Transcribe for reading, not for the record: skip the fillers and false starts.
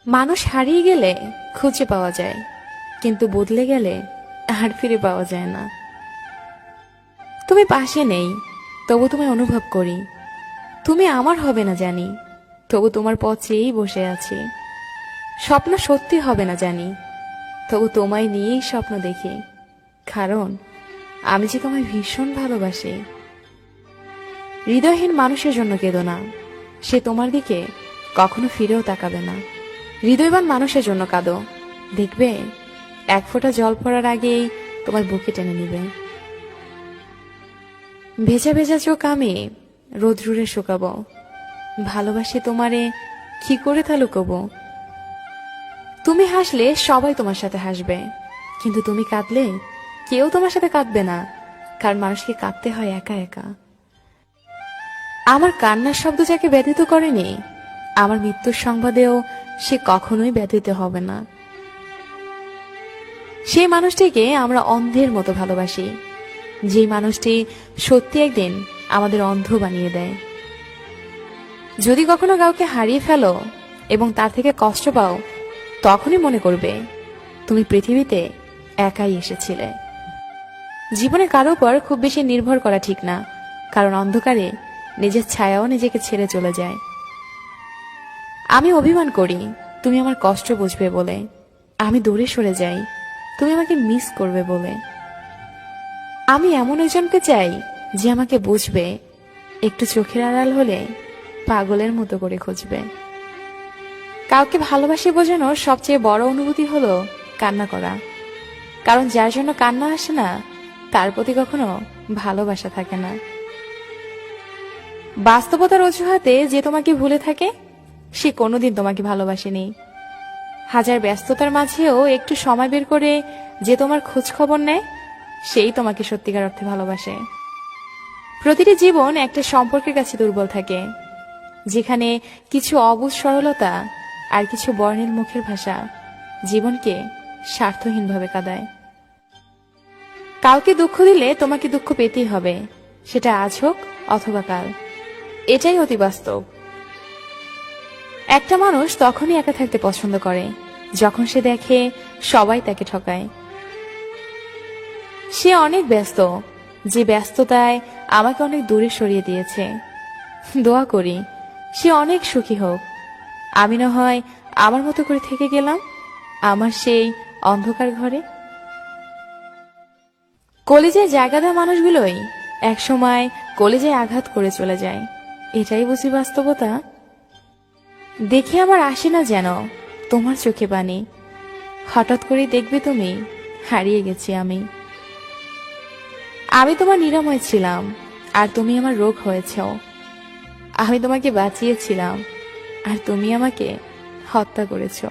মানুষ হারিয়ে গেলে খুঁজে পাওয়া যায়, কিন্তু বদলে গেলে আর ফিরে পাওয়া যায় না। তুমি পাশে নেই, তবু তোমায় অনুভব করি। তুমি আমার হবে না জানি, তবু তোমার পথ চেয়েই বসে আছি। স্বপ্ন সত্যি হবে না জানি, তবু তোমায় নিয়েই স্বপ্ন দেখি। কারণ আমি যে তোমায় ভীষণ ভালোবাসি। হৃদয়হীন মানুষের জন্য কেঁদো না, সে তোমার দিকে কখনো ফিরেও তাকাবে না। হৃদয়বান মানুষের জন্য কাঁদো, দেখবে এক ফোঁটা জল পড়ার আগেই তোমার বুকে টেনে নিবে। ভেজা ভেজা চোখ আমি রোদ্রুরে শুকাবো, ভালোবাসি তোমারে কি করে তা লুকোবো। তুমি হাসলে সবাই তোমার সাথে হাসবে, কিন্তু তুমি কাঁদলে কেউ তোমার সাথে কাঁদবে না, কারণ মানুষকে কাঁদতে হয় একা একা। আমার কান্নার শব্দ যাকে ব্যথিত করেনি, আমার মৃত্যুর সংবাদেও সে কখনোই ব্যথিত হবে না। সেই মানুষটিকে আমরা অন্ধের মতো ভালোবাসি, যে মানুষটি সত্যি একদিন আমাদের অন্ধ বানিয়ে দেয়। যদি কখনো কাউকে হারিয়ে ফেলো এবং তার থেকে কষ্ট পাও, তখনই মনে করবে তুমি পৃথিবীতে একাই এসেছিলে। জীবনে কারো উপর খুব বেশি নির্ভর করা ঠিক না, কারণ অন্ধকারে নিজের ছায়াও নিজেকে ছেড়ে চলে যায়। আমি অভিমান করি তুমি আমার কষ্ট বুঝবে বলে, আমি দূরে সরে যাই তুমি আমাকে মিস করবে বলে। আমি এমন একজনকে চাই যে আমাকে বুঝবে, একটু চোখের আড়াল হলে পাগলের মতো করে খুঁজবে। কাউকে ভালোবাসি বোঝানোর সবচেয়ে বড় অনুভূতি হলো কান্না করা, কারণ যার জন্য কান্না আসে না তার প্রতি কখনো ভালোবাসা থাকে না। বাস্তবতার অজুহাতে যে তোমাকে ভুলে থাকে, সে কোনোদিন তোমাকে ভালোবাসেনি। হাজার ব্যস্ততার মাঝেও একটু সময় বের করে যে তোমার খোঁজ খবর নেয়, সেই তোমাকে সত্যিকার অর্থে ভালোবাসে। প্রতিটি জীবন একটা সম্পর্কের কাছে দুর্বল থাকে, যেখানে কিছু অবুঝ সরলতা আর কিছু বর্ণের মুখের ভাষা জীবনকে স্বার্থহীনভাবে কাঁদায়। কাউকে দুঃখ দিলে তোমাকে দুঃখ পেতেই হবে, সেটা আজ হোক অথবা কাল। এটাই অতি বাস্তব। একটা মানুষ তখনই একা থাকতে পছন্দ করে যখন সে দেখে সবাই তাকে ঠকায়। সে অনেক ব্যস্ত, যে ব্যস্ততায় আমাকে অনেক দূরে সরিয়ে দিয়েছে। দোয়া করি সে অনেক সুখী হোক। আমি না হয় আমার মতো করে থেকে গেলাম আমার সেই অন্ধকার ঘরে। কলেজায় জায়গা দেওয়া মানুষগুলোই একসময় কলেজায় আঘাত করে চলে যায়, এটাই বুঝি বাস্তবতা। দেখে আমার আসে না যেন তোমার চোখে পানি, হঠাৎ করে দেখবে তুমি হারিয়ে গেছি আমি। আমি তোমার নিরাময় ছিলাম আর তুমি আমার রোগ হয়েছ। আমি তোমাকে বাঁচিয়েছিলাম আর তুমি আমাকে হত্যা করেছো।